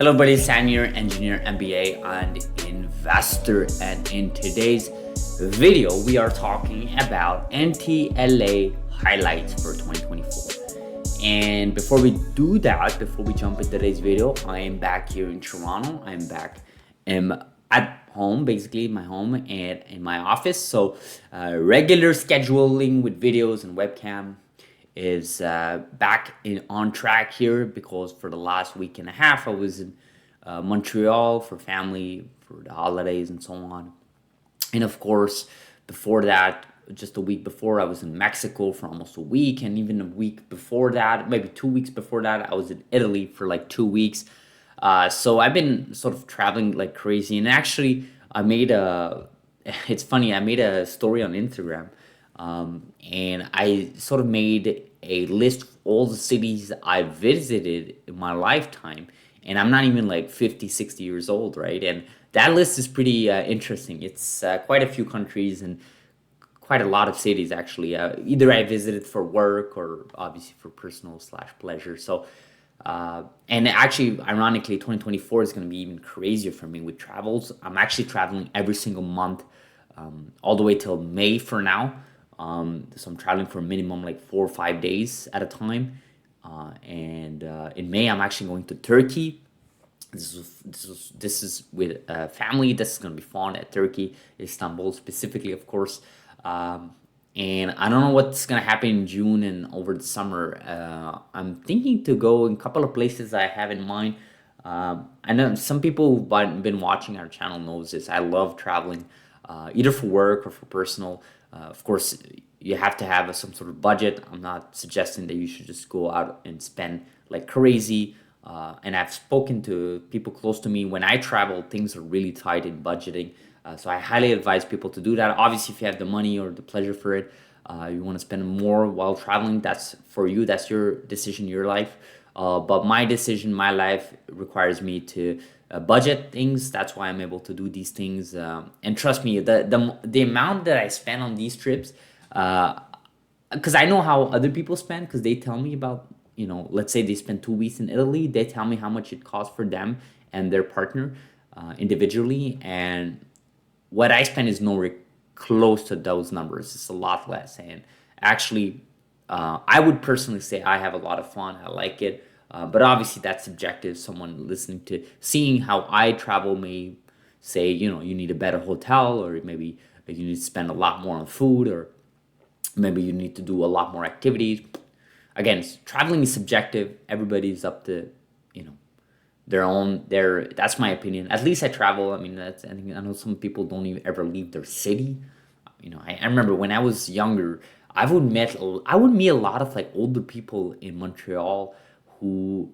Hello, buddy. Sam here, engineer, MBA, and investor. And in today's video, we are talking about NTLA highlights for 2024. And before we do that, before we jump into today's video, I am back here in Toronto. I'm back at home, basically my home and in my office. So regular scheduling with videos and webcam is back on track here, because for the last week and a half I was in Montreal for family, for the holidays and so on. And of course, before that, just a week before, I was in Mexico for almost a week. And even a week before that, maybe 2 weeks before that, I was in Italy for like 2 weeks. So I've been sort of traveling like crazy. And actually, it's funny, I made a story on Instagram, and I sort of made a list of all the cities I visited in my lifetime. And I'm not even like 50, 60 years old, right? And that list is pretty interesting. It's quite a few countries and quite a lot of cities, actually. Either I visited for work or obviously for personal slash pleasure. So, and actually, ironically, 2024 is going to be even crazier for me with travels. I'm actually traveling every single month, all the way till May for now. So I'm traveling for a minimum like 4 or 5 days at a time. And in May, I'm actually going to Turkey. This is with family. This is gonna be fun at Turkey, Istanbul specifically, of course. And I don't know what's gonna happen in June and over the summer. I'm thinking to go in a couple of places I have in mind. I know some people who've been watching our channel knows this. I love traveling, either for work or for personal. Of course, you have to have some sort of budget. I'm not suggesting that you should just go out and spend like crazy. And I've spoken to people close to me. When I travel, things are really tight in budgeting. So I highly advise people to do that. Obviously, if you have the money or the pleasure for it, you want to spend more while traveling, that's for you. That's your decision, your life. But my decision, my life requires me to budget things. That's why I'm able to do these things. And trust me, the amount that I spend on these trips, because I know how other people spend, because they tell me about, let's say they spend 2 weeks in Italy, they tell me how much it costs for them and their partner individually. And what I spend is nowhere close to those numbers. It's a lot less. And actually, I would personally say I have a lot of fun. I like it. But obviously, that's subjective. Someone listening to seeing how I travel may say, you need a better hotel, or maybe you need to spend a lot more on food, or maybe you need to do a lot more activities. Again, traveling is subjective. Everybody's up to, you know, that's my opinion. At least I travel. I mean, I know some people don't even ever leave their city. I remember when I was younger, I would meet a lot of like older people in Montreal who,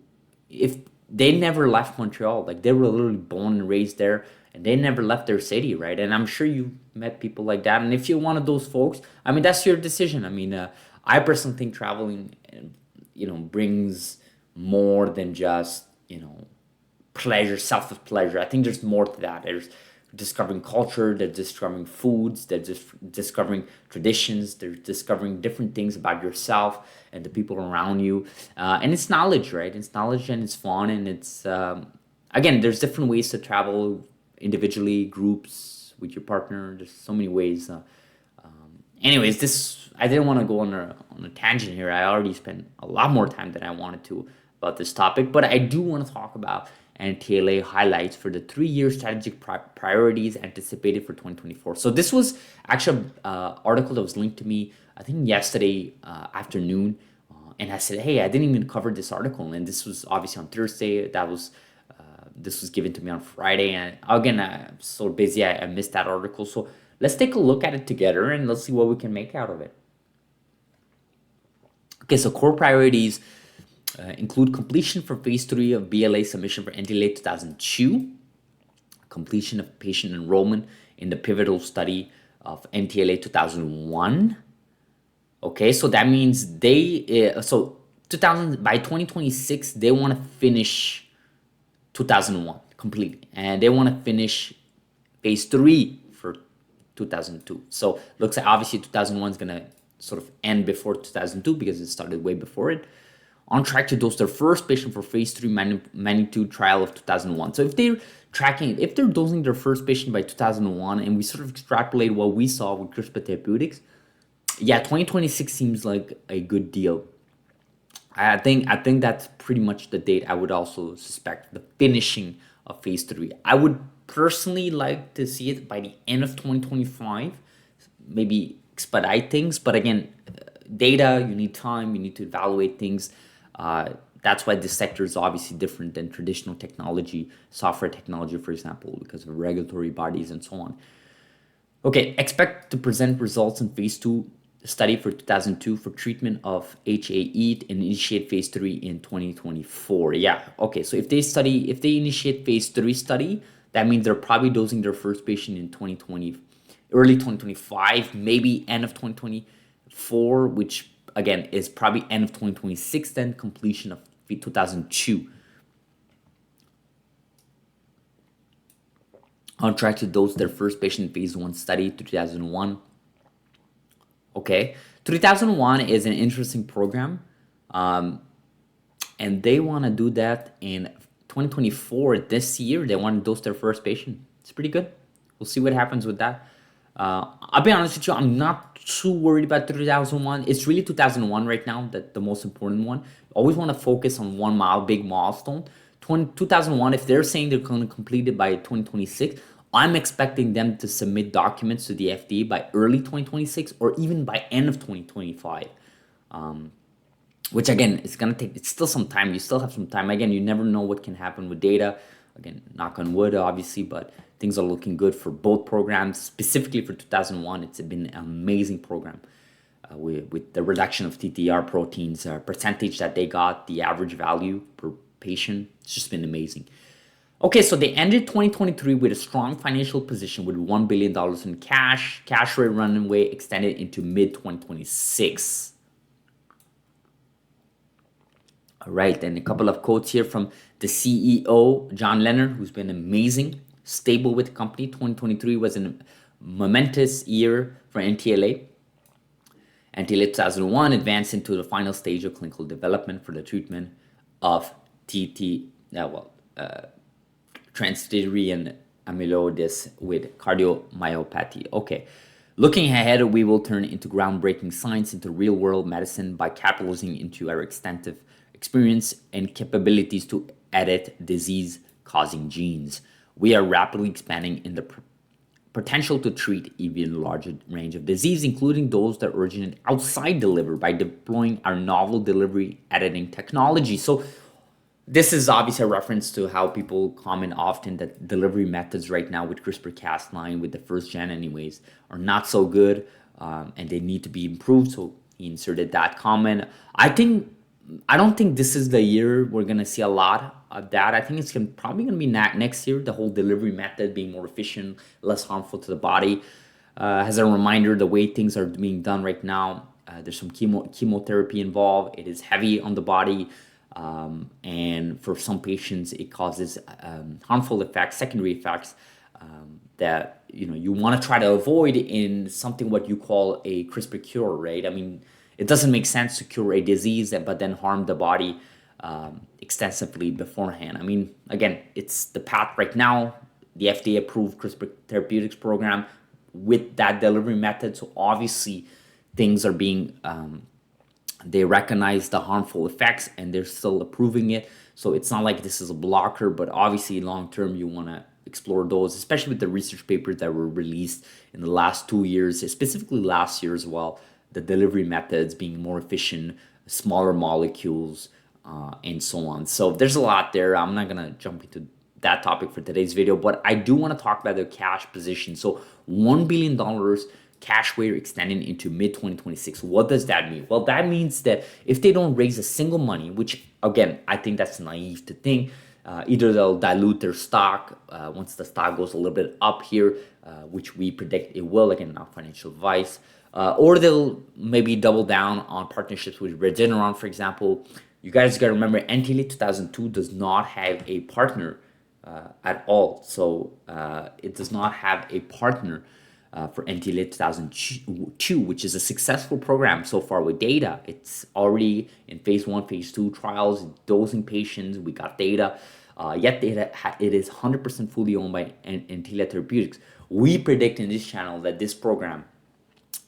if they never left Montreal, like they were literally born and raised there, and they never left their city, right? And I'm sure you met people like that. And if you're one of those folks, I mean, that's your decision. I mean, I personally think traveling, brings more than just, pleasure, selfish pleasure. I think there's more to that. There's discovering culture, they're discovering foods, they're just discovering traditions, they're discovering different things about yourself and the people around you. And it's knowledge, right? It's knowledge, and it's fun, and it's, again, there's different ways to travel, individually, groups, with your partner. There's so many ways. Anyways, I didn't want to go on a tangent here. I already spent a lot more time than I wanted to about this topic, but I do want to talk about NTLA highlights for the 3-year strategic priorities anticipated for 2024. So this was actually an article that was linked to me, I think yesterday afternoon, and I said, hey, I didn't even cover this article, and this was obviously on Thursday. This was given to me on Friday, and again, I'm so busy, I missed that article. So let's take a look at it together, and let's see what we can make out of it. Okay, so core priorities include completion for phase 3 of BLA submission for NTLA 2002, completion of patient enrollment in the pivotal study of NTLA 2001. Okay, so that means by 2026 they want to finish 2001 completely, and they want to finish phase 3 for 2002. So looks like obviously 2001 is gonna sort of end before 2002 because it started way before it. on track to dose their first patient for phase 3 magnitude trial of 2001. So if they're dosing their first patient by 2001, and we sort of extrapolate what we saw with CRISPR Therapeutics, yeah, 2026 seems like a good deal. I think that's pretty much the date I would also suspect the finishing of phase 3. I would personally like to see it by the end of 2025, maybe expedite things. But again, data, you need time, you need to evaluate things. That's why this sector is obviously different than traditional technology, software technology, for example, because of regulatory bodies and so on. Okay, expect to present results in phase 2 study for 2002 for treatment of HAE and initiate phase 3 in 2024. Yeah, okay, so if they initiate phase 3 study, that means they're probably dosing their first patient in 2020, early 2025, maybe end of 2024, which again is probably end of 2026, then completion of 2002. On track to dose their first patient in phase 1 study to 2001. Okay, 3001 is an interesting program, and they want to do that in 2024. This year, they want to dose their first patient. It's pretty good. We'll see what happens with that. I'll be honest with you, I'm not too worried about 3001. It's really 2001 right now, that the most important one. Always want to focus on big milestone. 2001, if they're saying they're going to complete it by 2026, I'm expecting them to submit documents to the FDA by early 2026 or even by end of 2025. Which again, it's still some time. You still have some time. Again, you never know what can happen with data. Again, knock on wood, obviously, but things are looking good for both programs. Specifically for 2001, it's been an amazing program. With the reduction of TTR proteins, percentage that they got, the average value per patient, it's just been amazing. Okay, so they ended 2023 with a strong financial position with $1 billion in cash. Cash rate runway extended into mid-2026. All right, and a couple of quotes here from the CEO, John Leonard, who's been amazing, stable with the company. 2023 was a momentous year for NTLA. NTLA 2001 advanced into the final stage of clinical development for the treatment of transthyretin amyloidosis with cardiomyopathy. Okay, looking ahead, we will turn into groundbreaking science into real-world medicine by capitalizing into our extensive experience and capabilities to edit disease-causing genes. We are rapidly expanding in the potential to treat even larger range of disease, including those that originate outside the liver, by deploying our novel delivery editing technology. So this is obviously a reference to how people comment often that delivery methods right now with CRISPR-Cas9, with the first gen anyways, are not so good, and they need to be improved. So he inserted that comment. I don't think this is the year we're going to see a lot of that. I think it's probably going to be next year, the whole delivery method being more efficient, less harmful to the body. As a reminder, the way things are being done right now, there's some chemotherapy involved. It is heavy on the body. And for some patients, it causes harmful effects, secondary effects that you want to try to avoid in something what you call a CRISPR cure, right? I mean, it doesn't make sense to cure a disease but then harm the body extensively beforehand. I mean, again, it's the path right now. The FDA approved CRISPR Therapeutics program with that delivery method, so obviously things are being they recognize the harmful effects and they're still approving it. So it's not like this is a blocker, but obviously long term you want to explore those, especially with the research papers that were released in the last 2 years, specifically last year as well. The delivery methods being more efficient, smaller molecules, and so on. So there's a lot there. I'm not going to jump into that topic for today's video, but I do want to talk about their cash position. So $1 billion cash wave extending into mid-2026. What does that mean? Well, that means that if they don't raise a single money, which again, I think that's naive to think, either they'll dilute their stock once the stock goes a little bit up here, which we predict it will, again, not financial advice, or they'll maybe double down on partnerships with Regeneron, for example. You guys got to remember, NTLA 2002 does not have a partner at all. So it does not have a partner for NTLA 2002, which is a successful program so far with data. It's already in phase 1, phase 2 trials, dosing patients. We got data. Yet it is 100% fully owned by NTLA Therapeutics. We predict in this channel that this program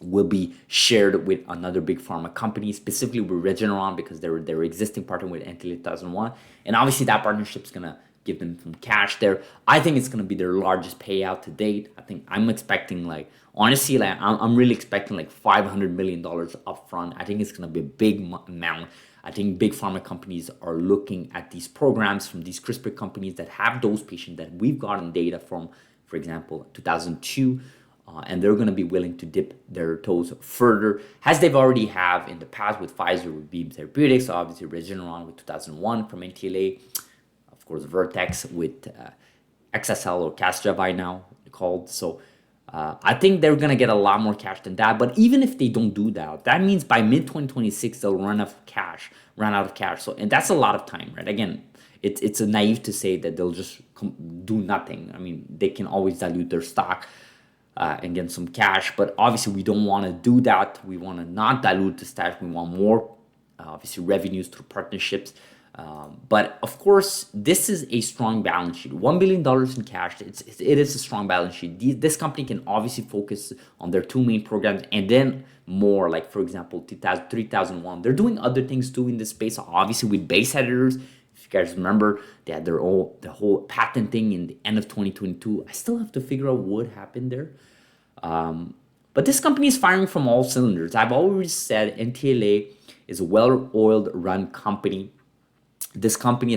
will be shared with another big pharma company, specifically with Regeneron, because they're existing partner with NTLA 2001. And obviously that partnership is going to give them some cash there. I think it's going to be their largest payout to date. I'm expecting honestly, I'm really expecting $500 million upfront. I think it's going to be a big amount. I think big pharma companies are looking at these programs from these CRISPR companies that have those patients that we've gotten data from, for example, 2002, and they're going to be willing to dip their toes further, as they've already have in the past with Pfizer, with Beam Therapeutics, obviously Regeneron with 2001 from NTLA, of course Vertex with XSL or Casgevy now called. So I think they're going to get a lot more cash than that. But even if they don't do that, that means by mid-2026, they'll run out of cash. So, and that's a lot of time, right? Again, it's a naive to say that they'll just do nothing. I mean, they can always dilute their stock and get some cash. But obviously, we don't want to do that. We want to not dilute the stock. We want more, obviously, revenues through partnerships. But of course, this is a strong balance sheet. $1 billion in cash. It is a strong balance sheet. This company can obviously focus on their two main programs and then more, like for example, 3001. They're doing other things too in this space, obviously with base editors. If you guys remember, they had the whole patent thing in the end of 2022. I still have to figure out what happened there. But this company is firing from all cylinders. I've always said NTLA is a well-oiled run company. This company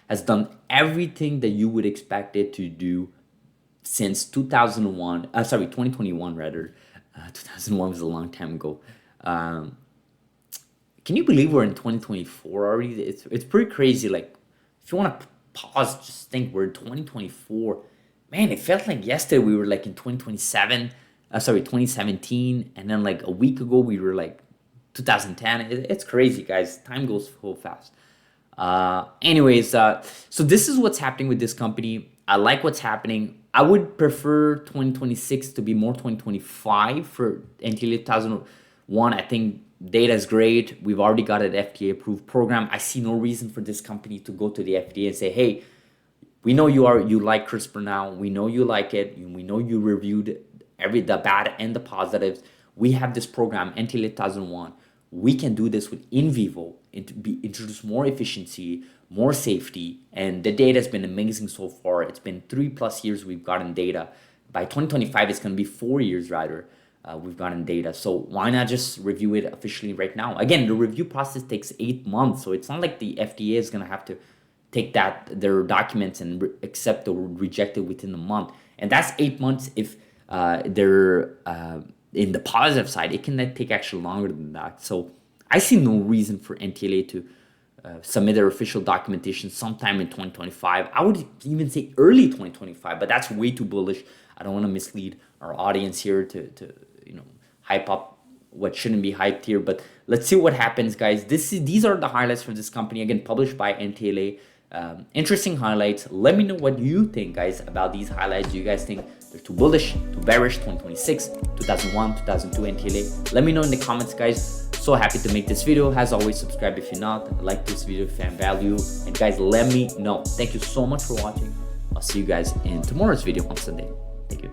has done everything that you would expect it to do since 2021 rather. 2001 was a long time ago. Can you believe we're in 2024 already? It's pretty crazy. Like, if you want to pause, just think we're in 2024. Man, it felt like yesterday we were like in 2017, and then like a week ago we were like 2010. It's crazy, guys. Time goes so fast. So this is what's happening with this company. I like what's happening. I would prefer 2026 to be more 2025 for NTLA 2001. I think data is great. We've already got an FDA approved program. I see no reason for this company to go to the FDA and say, hey, we know you like CRISPR now. We know you like it. We know you reviewed the bad and the positives. We have this program, NTLA 2001. We can do this with in vivo and introduce more efficiency, more safety, and the data has been amazing so far. It's been 3+ years we've gotten data. By 2025, it's going to be 4 years rather. We've gotten data. So why not just review it officially right now? Again, the review process takes 8 months, so it's not like the FDA is going to have to take their documents and accept or reject it within a month. And that's 8 months if they're in the positive side. It can take actually longer than that. So I see no reason for NTLA to submit their official documentation sometime in 2025. I would even say early 2025, but that's way too bullish. I don't want to mislead our audience here to hype up what shouldn't be hyped here. But let's see what happens, guys. These are the highlights for this company, again, published by NTLA. Interesting highlights. Let me know what you think, guys, about these highlights. Do you guys think they're too bullish, too bearish? 2026, 2001, 2002 NTLA? Let me know in the comments, guys. So happy to make this video. As always, subscribe if you're not. Like this video if you found value. And guys, let me know. Thank you so much for watching. I'll see you guys in tomorrow's video on Sunday. Thank you.